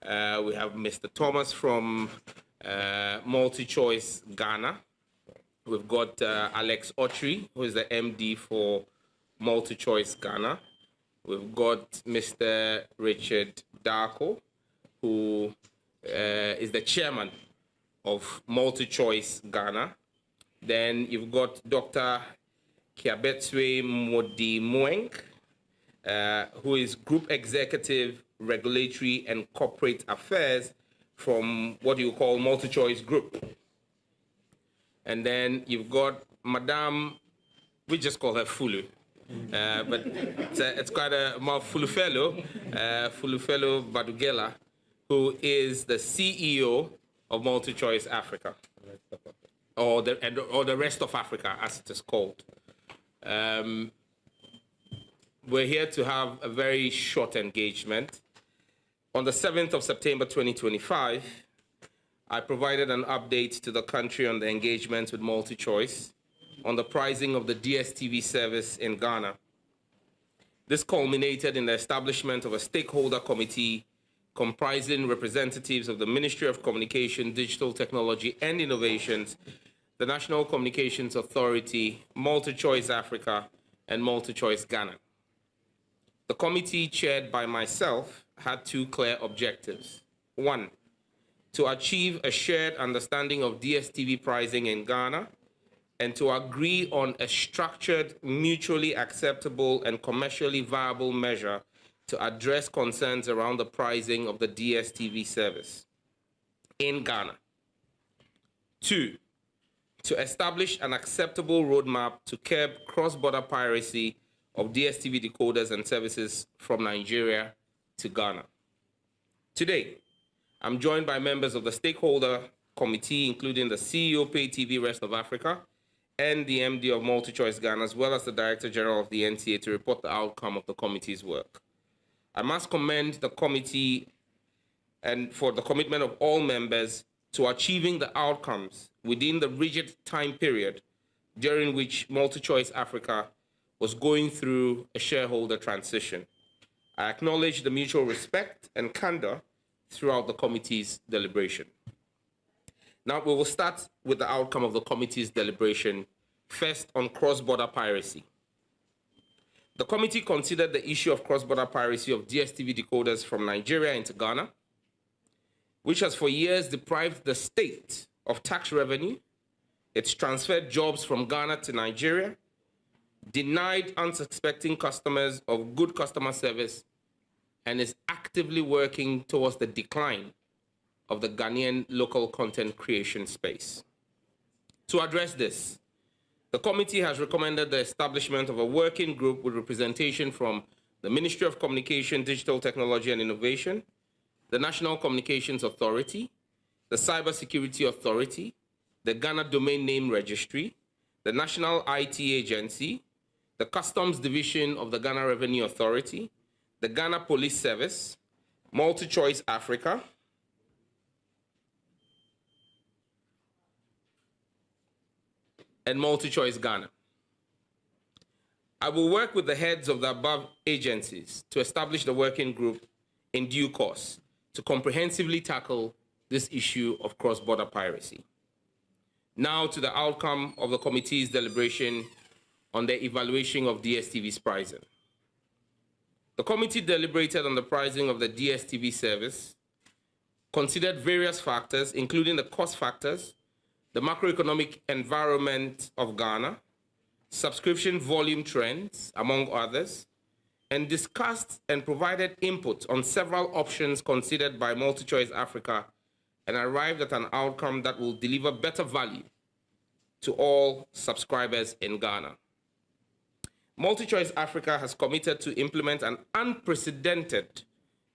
We have Mr. Thomas from MultiChoice Ghana. We've got Alex Autry, who is the MD for MultiChoice Ghana. We've got Mr. Richard Darko, who is the chairman of MultiChoice Ghana. Then you've got Dr. Kiabetswe Modimueng, who is Group Executive, Regulatory and Corporate Affairs from what you call MultiChoice Group. And then you've got Madame, we just call her Fulu, but it's quite a Fulufelo, Fulufelo Badugela, who is the CEO of MultiChoice Africa, or the rest of Africa, as it is called. We're here to have a very short engagement. On the 7th of September 2025, I provided an update to the country on the engagement with MultiChoice on the pricing of the DSTV service in Ghana. This culminated in the establishment of a stakeholder committee comprising representatives of the Ministry of Communication, Digital Technology and Innovations, the National Communications Authority, MultiChoice Africa, and MultiChoice Ghana. The committee, chaired by myself, had two clear objectives. One, to achieve a shared understanding of DSTV pricing in Ghana and to agree on a structured, mutually acceptable, and commercially viable measure to address concerns around the pricing of the DSTV service in Ghana. Two, to establish an acceptable roadmap to curb cross-border piracy of DSTV decoders and services from Nigeria to Ghana. Today, I'm joined by members of the stakeholder committee, including the CEO Pay TV Rest of Africa and the MD of MultiChoice Ghana, as well as the Director General of the NTA, to report the outcome of the committee's work. I must commend the committee and for the commitment of all members to achieving the outcomes within the rigid time period during which MultiChoice Africa was going through a shareholder transition. I acknowledge the mutual respect and candor throughout the committee's deliberation. Now, we will start with the outcome of the committee's deliberation, first on cross-border piracy. The committee considered the issue of cross-border piracy of DSTV decoders from Nigeria into Ghana, which has for years deprived the state of tax revenue. It's transferred jobs from Ghana to Nigeria, denied unsuspecting customers of good customer service, and is actively working towards the decline of the Ghanaian local content creation space. To address this, the committee has recommended the establishment of a working group with representation from the Ministry of Communication, Digital Technology and Innovation, the National Communications Authority, the Cybersecurity Authority, the Ghana Domain Name Registry, the National IT Agency, the Customs Division of the Ghana Revenue Authority, the Ghana Police Service, MultiChoice Africa, and MultiChoice Ghana. I will work with the heads of the above agencies to establish the working group in due course to comprehensively tackle this issue of cross-border piracy. Now to the outcome of the committee's deliberation on the evaluation of DSTV's pricing. The committee deliberated on the pricing of the DSTV service, considered various factors, including the cost factors, the macroeconomic environment of Ghana, subscription volume trends, among others, and discussed and provided input on several options considered by MultiChoice Africa and arrived at an outcome that will deliver better value to all subscribers in Ghana. MultiChoice Africa has committed to implement an unprecedented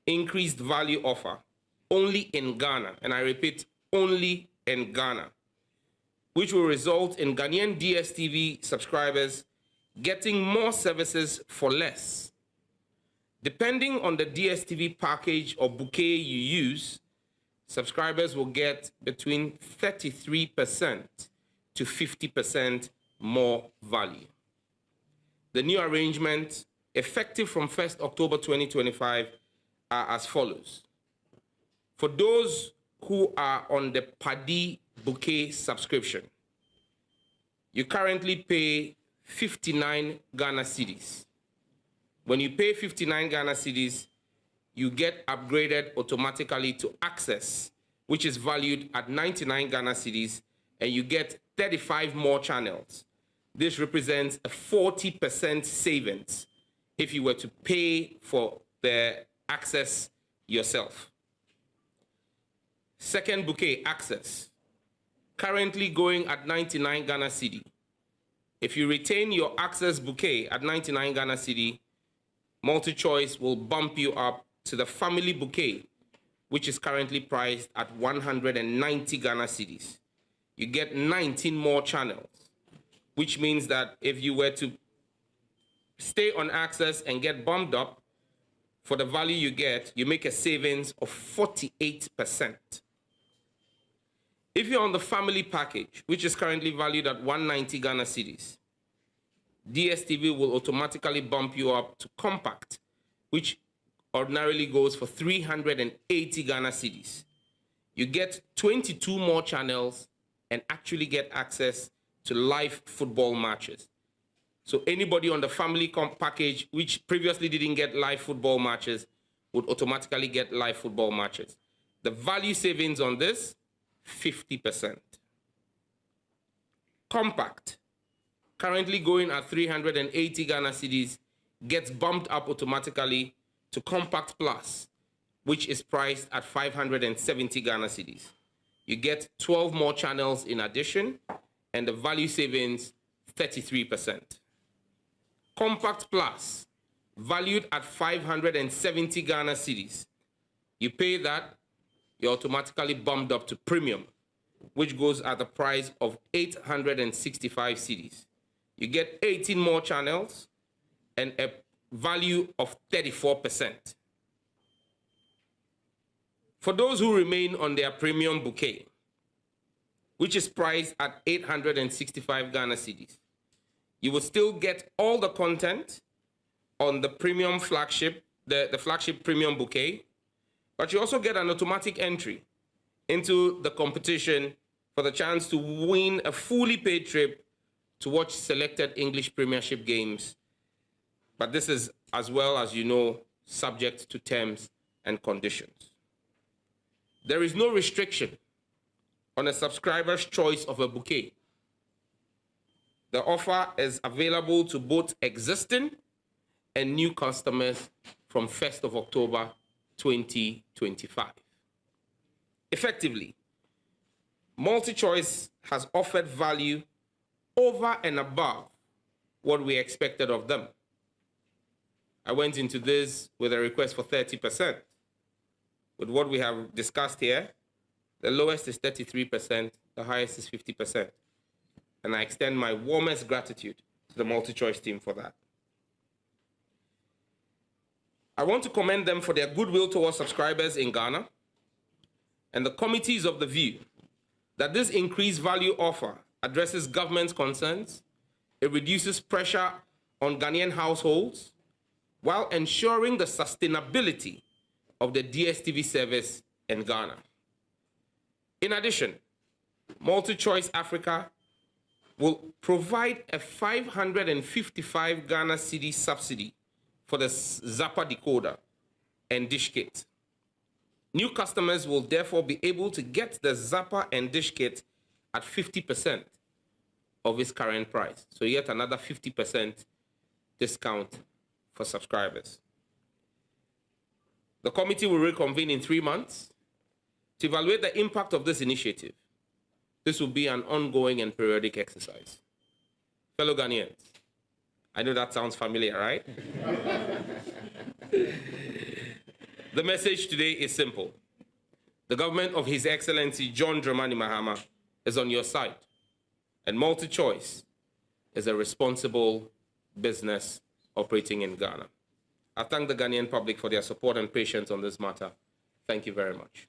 increased value offer only in Ghana, and I repeat, only in Ghana, which will result in Ghanaian DSTV subscribers getting more services for less. Depending on the DSTV package or bouquet you use, subscribers will get between 33% to 50% more value. The new arrangements, effective from 1st October 2025, are as follows. For those who are on the Paddy Bouquet subscription, you currently pay 59 Ghana cedis. When you pay 59 Ghana cedis, you get upgraded automatically to Access, which is valued at 99 Ghana cedis, and you get 35 more channels. This represents a 40% savings if you were to pay for the Access yourself. Second bouquet, Access, currently going at 99 Ghana cedi. If you retain your Access bouquet at 99 Ghana cedi, MultiChoice will bump you up to the family bouquet, which is currently priced at 190 Ghana cedis. You get 19 more channels, which means that if you were to stay on Access and get bumped up, for the value you get, you make a savings of 48%. If you're on the family package, which is currently valued at 190 Ghana cedis, DSTV will automatically bump you up to Compact, which ordinarily goes for 380 Ghana cedis. You get 22 more channels and actually get access to live football matches. So anybody on the family package, which previously didn't get live football matches, would automatically get live football matches. The value savings on this, 50%. Compact, currently going at 380 Ghana cedis, gets bumped up automatically to Compact Plus, which is priced at 570 Ghana cedis. You get 12 more channels in addition, and the value savings, 33%. Compact Plus, valued at 570 Ghana cedis. You pay that, you're automatically bumped up to Premium, which goes at the price of 865 cedis. You get 18 more channels and a value of 34%. For those who remain on their Premium bouquet, which is priced at 865 Ghana cedis, you will still get all the content on the Premium flagship, the flagship Premium bouquet, but you also get an automatic entry into the competition for the chance to win a fully paid trip to watch selected English Premiership games. But this is, as well as you know, subject to terms and conditions. There is no restriction on a subscriber's choice of a bouquet. The offer is available to both existing and new customers from 1st of October 2025. Effectively, MultiChoice has offered value over and above what we expected of them. I went into this with a request for 30%. With what we have discussed here, the lowest is 33%, the highest is 50%. And I extend my warmest gratitude to the MultiChoice team for that. I want to commend them for their goodwill towards subscribers in Ghana, and the committee is of the view that this increased value offer addresses government's concerns, it reduces pressure on Ghanaian households, while ensuring the sustainability of the DSTV service in Ghana. In addition, MultiChoice Africa will provide a 555 Ghana cedi subsidy for the Zappa decoder and dish kit. New customers will therefore be able to get the Zappa and dish kit at 50% of its current price. So yet another 50% discount for subscribers. The committee will reconvene in 3 months to evaluate the impact of this initiative. This will be an ongoing and periodic exercise. Fellow Ghanaians, I know that sounds familiar, right? The message today is simple. The government of His Excellency John Dramani Mahama is on your side, and MultiChoice is a responsible business operating in Ghana. I thank the Ghanaian public for their support and patience on this matter. Thank you very much.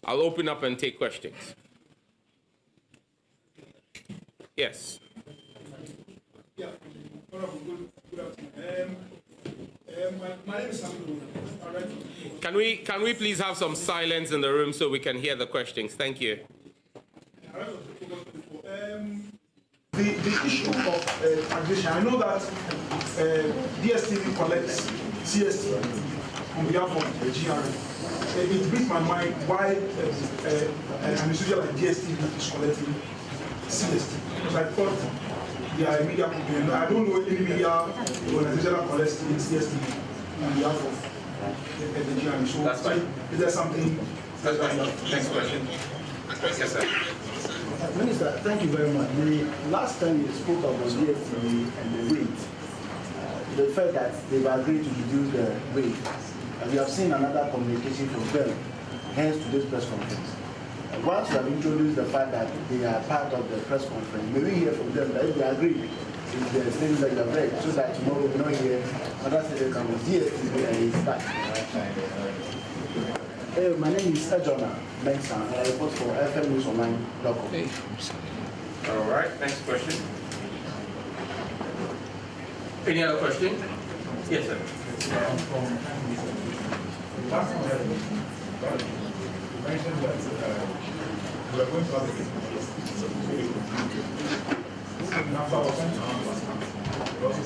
I'll open up and take questions. Yes. Yeah, good afternoon. My name is Samuel. Can we please have some silence in the room so we can hear the questions? Thank you. The issue of taxation, I know that DSTV collects CST on behalf of the GRA. It beats my mind why an institution like DSTV is collecting CST. Because I thought they are a media company. I don't know any media organization that collects CST on behalf of the GRA. So that's fine. Is there something? That's fine. Next question. Yes, sir. Minister, thank you very much. The last time you spoke about DSTV and the rate, the fact that they've agreed to reduce the rate, and we have seen another communication from them, hence to this press conference. Once you have introduced the fact that they are part of the press conference, may we hear from them that if they agree with the things that you have read, so that tomorrow we don't hear other states come with DSTV and it's back. My name is Ejona Mensah, and I report for FMNewsOnline.com. All right, next question. Any other question? Yes, sir. Last time you mentioned that we are going to have a after our time, we also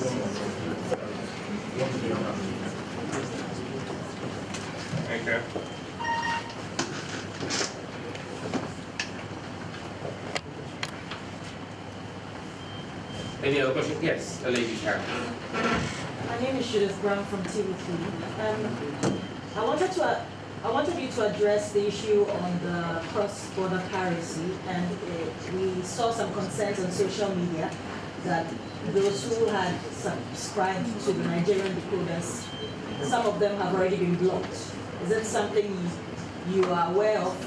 want to be on that. Okay. Any other question? Yes, a lady here. My name is Judith Brown from TV3. I wanted you to address the issue on the cross-border piracy, and we saw some concerns on social media that those who had subscribed to the Nigerian decoders, some of them have already been blocked. Is it something you are aware of?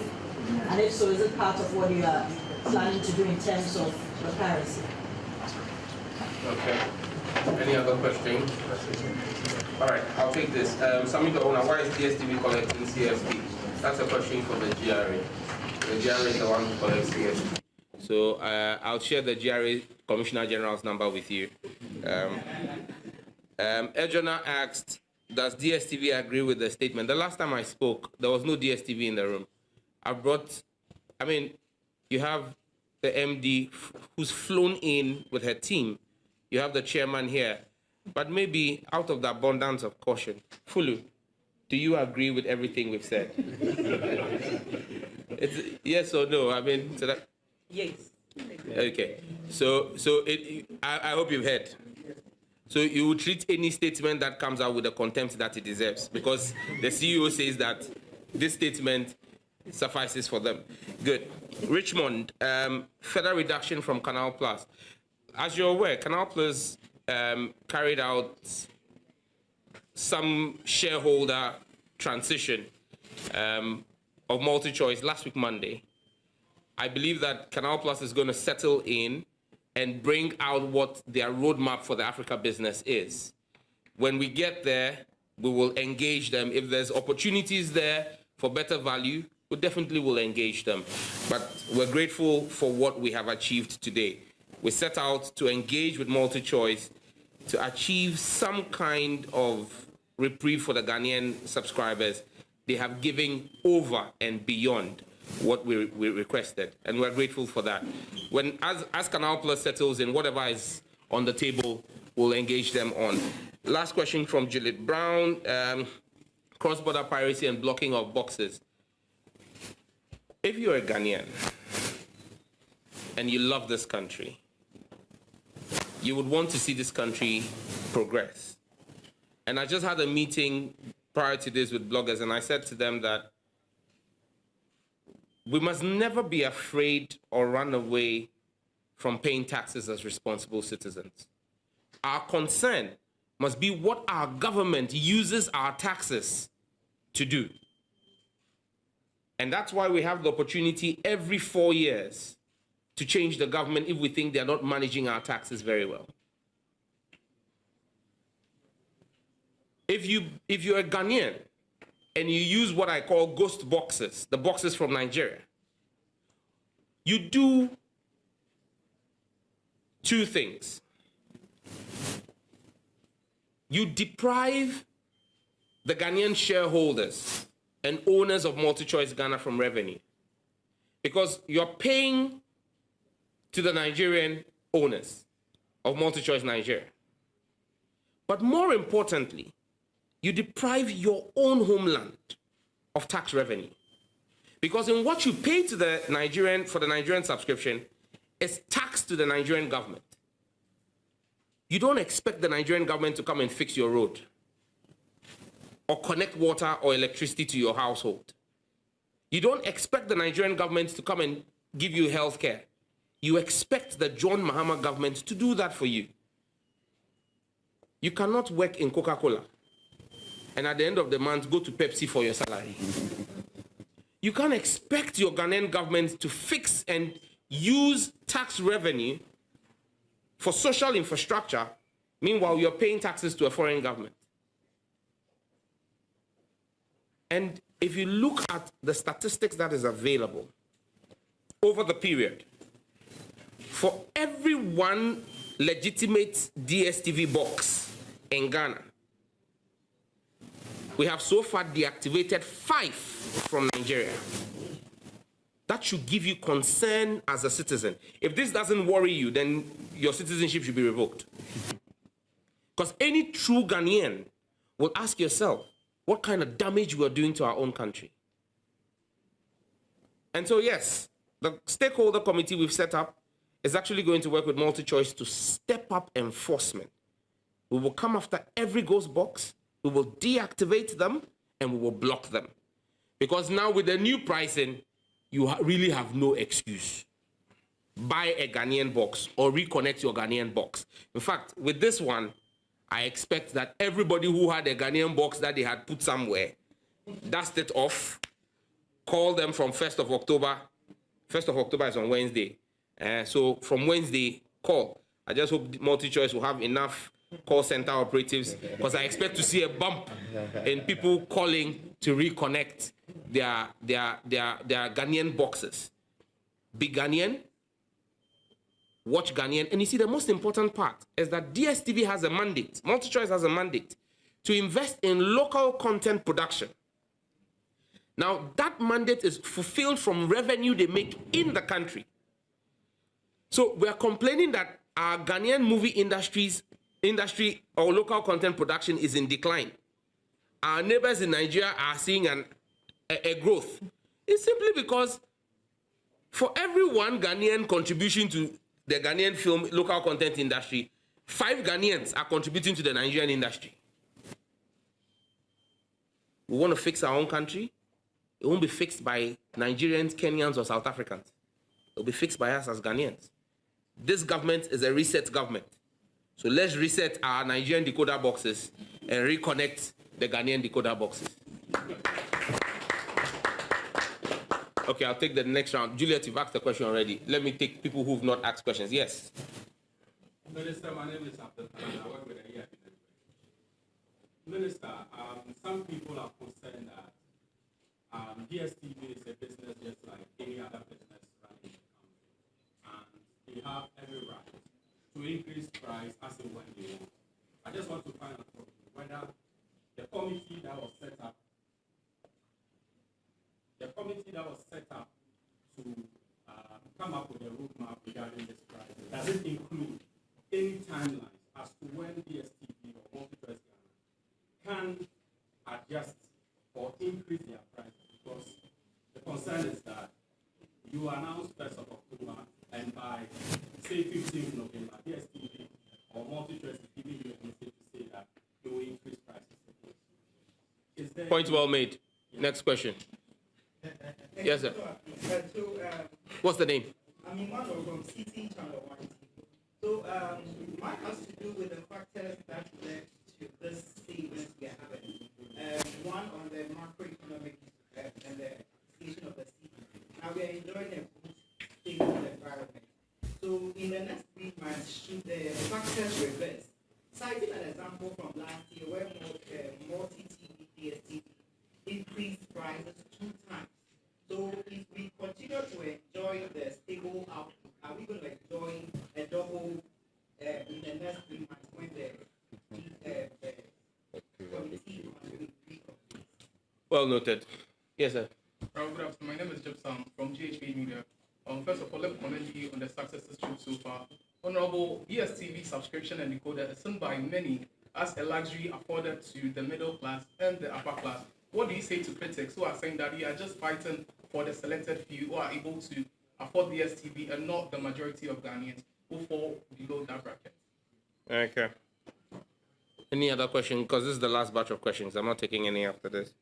And if so, is it part of what you are planning to do in terms of the piracy? Okay. Any other question? All right, I'll take this. Sami the owner, why is DSTV collecting CST? That's a question for the GRA. The GRA is the one who collects CST. So I'll share the GRA Commissioner General's number with you. Ejona asked, does DSTV agree with the statement? The last time I spoke, there was no DSTV in the room. You have the MD who's flown in with her team. You have the chairman here. But maybe out of the abundance of caution, Fulu, do you agree with everything we've said? It's yes or no? Yes. Okay. So I hope you've heard. So you will treat any statement that comes out with the contempt that it deserves, because the CEO says that this statement suffices for them. Good. Richmond, further reduction from Canal Plus. As you're aware, Canal Plus carried out some shareholder transition of multi-choice last week, Monday. I believe that Canal Plus is going to settle in and bring out what their roadmap for the Africa business is. When we get there, we will engage them. If there's opportunities there for better value, we definitely will engage them. But we're grateful for what we have achieved today. We set out to engage with multi-choice to achieve some kind of reprieve for the Ghanaian subscribers. They have given over and beyond what we requested, and we're grateful for that. As Canal Plus settles in, whatever is on the table, we'll engage them on. Last question from Juliet Brown, cross-border piracy and blocking of boxes. If you're a Ghanaian and you love this country, you would want to see this country progress. And I just had a meeting prior to this with bloggers, and I said to them that we must never be afraid or run away from paying taxes as responsible citizens. Our concern must be what our government uses our taxes to do. And that's why we have the opportunity every 4 years to change the government if we think they're not managing our taxes very well. If you're a Ghanaian and you use what I call ghost boxes, the boxes from Nigeria, you do two things. You deprive the Ghanaian shareholders and owners of MultiChoice Ghana from revenue, because you're paying to the Nigerian owners of MultiChoice Nigeria. But more importantly, you deprive your own homeland of tax revenue. Because in what you pay to the Nigerian, for the Nigerian subscription, is tax to the Nigerian government. You don't expect the Nigerian government to come and fix your road or connect water or electricity to your household. You don't expect the Nigerian government to come and give you health care. You expect the John Mahama government to do that for you. You cannot work in Coca-Cola and at the end of the month go to Pepsi for your salary. You can't expect your Ghanaian government to fix and use tax revenue for social infrastructure, meanwhile you're paying taxes to a foreign government. And if you look at the statistics that is available over the period, for every one legitimate DSTV box in Ghana, we have so far deactivated 5 from Nigeria. That should give you concern as a citizen. If this doesn't worry you, then your citizenship should be revoked. Because any true Ghanaian will ask yourself, what kind of damage we're doing to our own country? And so yes, the stakeholder committee we've set up is actually going to work with MultiChoice to step up enforcement. We will come after every ghost box, we will deactivate them, and we will block them. Because now with the new pricing, you really have no excuse. Buy a Ghanaian box or reconnect your Ghanaian box. In fact, with this one, I expect that everybody who had a Ghanaian box that they had put somewhere, dust it off, call them from 1st of October. 1st of October is on Wednesday. So from Wednesday, call. I just hope MultiChoice will have enough call center operatives, because I expect to see a bump in people calling to reconnect their Ghanaian boxes. Be Ghanaian, watch Ghanaian, and you see the most important part is that DSTV has a mandate, MultiChoice has a mandate to invest in local content production. Now, that mandate is fulfilled from revenue they make in the country. So we are complaining that our Ghanaian movie industry or local content production is in decline. Our neighbors in Nigeria are seeing a growth. It's simply because for every one Ghanaian contribution to the Ghanaian film local content industry, 5 Ghanaians are contributing to the Nigerian industry. We want to fix our own country. It won't be fixed by Nigerians, Kenyans, or South Africans. It will be fixed by us as Ghanaians. This government is a reset government. So let's reset our Nigerian decoder boxes and reconnect the Ghanaian decoder boxes. Okay, I'll take the next round. Juliet, you've asked the question already. Let me take people who've not asked questions. Yes. Minister, my name is Abdul. I work with the EIB. Minister, some people are concerned that DSTV is a business just like any other business running in the country. And they have every right to increase price as and when they want. I just want to find out from you whether the committee that was set up to come up with a roadmap regarding this price, does it include any timelines as to when DSTV or MultiChoice Ghana can adjust or increase their prices? Because the concern is that you announced 1st of October, and by, say, 15th November, DSTV or MultiChoice is giving you a message to say that they will increase prices. Point well made. Yeah. Next question. Yes, sir. What's the name? I'm Emmanuel from CT Channel 1. So, mine has to do with the factors that led to this statement we are having. One on the macroeconomic and the situation of the city. Now we are enjoying a good stable environment. So, in the next 3 months, should the factors reverse? Citing an example from last year where multi-TV, DSTV increased prices 2 times. So if we continue to enjoy the stable outlook, are we going to enjoy a double in the next 3 months when the committee must increase Well noted. Yes, sir. Good afternoon. My name is Gypsum from GHB Media. First of all, let me commend you on the success achieved so far. Honorable, DSTV subscription and decoder is seen by many as a luxury afforded to the middle class and the upper class. What do you say to critics who are saying that you are just fighting for the selected few who are able to afford DSTV and not the majority of Ghanaians who fall below that bracket? Okay. Any other question? Because this is the last batch of questions. I'm not taking any after this.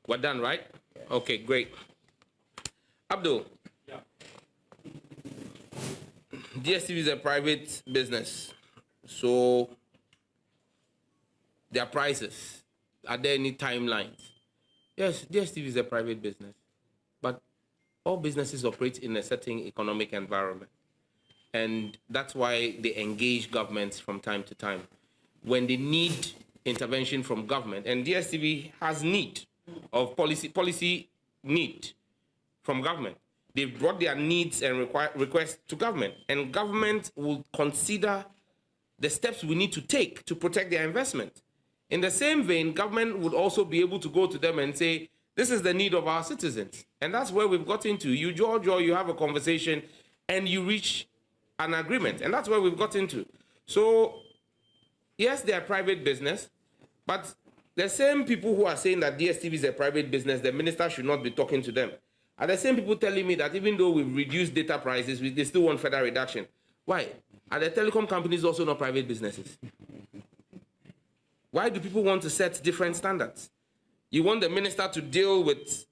We're done, right? Okay, great. Abdul. Yeah. DSTV is a private business, so their prices, are there any timelines? Yes, DSTV is a private business, but all businesses operate in a certain economic environment, and that's why they engage governments from time to time. When they need intervention from government, and DSTV has need of policy need from government. They've brought their needs and requests to government, and government will consider the steps we need to take to protect their investment. In the same vein, government would also be able to go to them and say, this is the need of our citizens. And that's where we've got into. You, George, or you have a conversation and you reach an agreement. And that's where we've got into. So, yes, they are private business, but the same people who are saying that DSTV is a private business, the minister should not be talking to them, are the same people telling me that even though we've reduced data prices, they still want further reduction. Why? Are the telecom companies also not private businesses? Why do people want to set different standards? You want the minister to deal with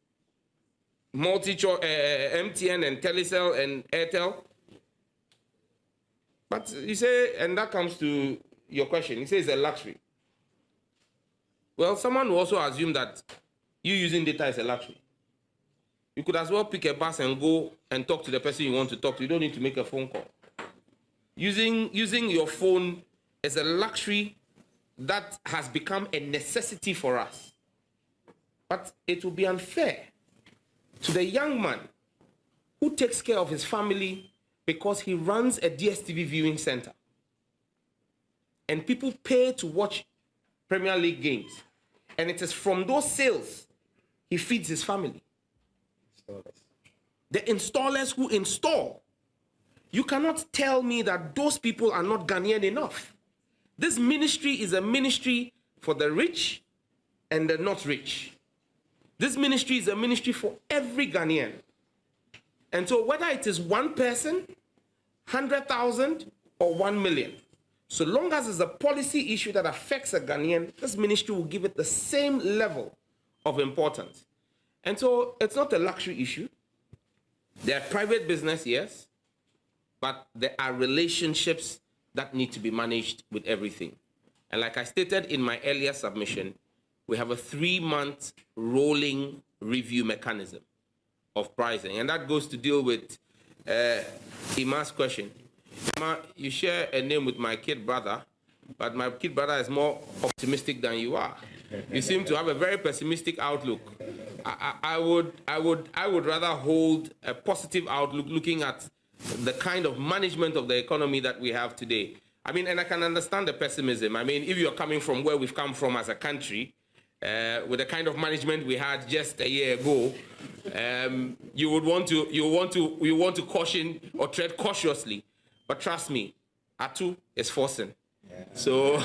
MTN and Telecel and Airtel? But you say, and that comes to your question, you say it's a luxury. Well, someone will also assume that you using data is a luxury. You could as well pick a bus and go and talk to the person you want to talk to. You don't need to make a phone call. Using your phone is a luxury that has become a necessity for us. But it will be unfair to the young man who takes care of his family because he runs a DSTV viewing center. And people pay to watch Premier League games. And it is from those sales he feeds his family. The installers who install. You cannot tell me that those people are not Ghanaian enough. This ministry is a ministry for the rich and the not rich. This ministry is a ministry for every Ghanaian. And so whether it is one person, 100,000, or 1 million, so long as it's a policy issue that affects a Ghanaian, this ministry will give it the same level of importance. And so it's not a luxury issue. They're private business, yes, but there are relationships that need to be managed with everything. And like I stated in my earlier submission, we have a 3-month rolling review mechanism of pricing. And that goes to deal with Ima's question. Ima, you share a name with my kid brother, but my kid brother is more optimistic than you are. You seem to have a very pessimistic outlook. I would rather hold a positive outlook looking at the kind of management of the economy that we have today. I mean, and I can understand the pessimism. I mean, if you're coming from where we've come from as a country, with the kind of management we had just a year ago, you want to caution or tread cautiously. But trust me, Atu is forcing. Yeah. So,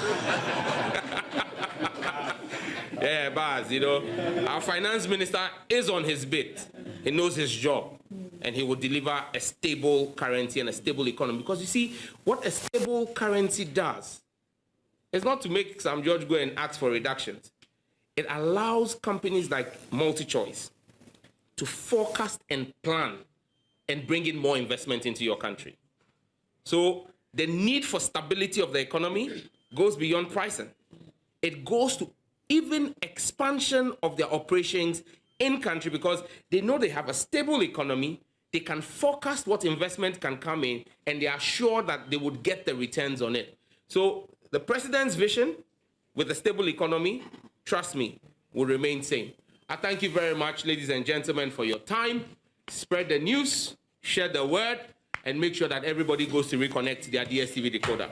yeah, Baz, you know, our finance minister is on his bit. He knows his job. And he will deliver a stable currency and a stable economy. Because you see, what a stable currency does is not to make Sam George go and ask for reductions. It allows companies like MultiChoice to forecast and plan and bring in more investment into your country. So the need for stability of the economy goes beyond pricing. It goes to even expansion of their operations in country because they know they have a stable economy. They can forecast what investment can come in, and they are sure that they would get the returns on it. So the president's vision with a stable economy, trust me, will remain same. I thank you very much, ladies and gentlemen, for your time. Spread the news, share the word, and make sure that everybody goes to reconnect their DSTV decoder.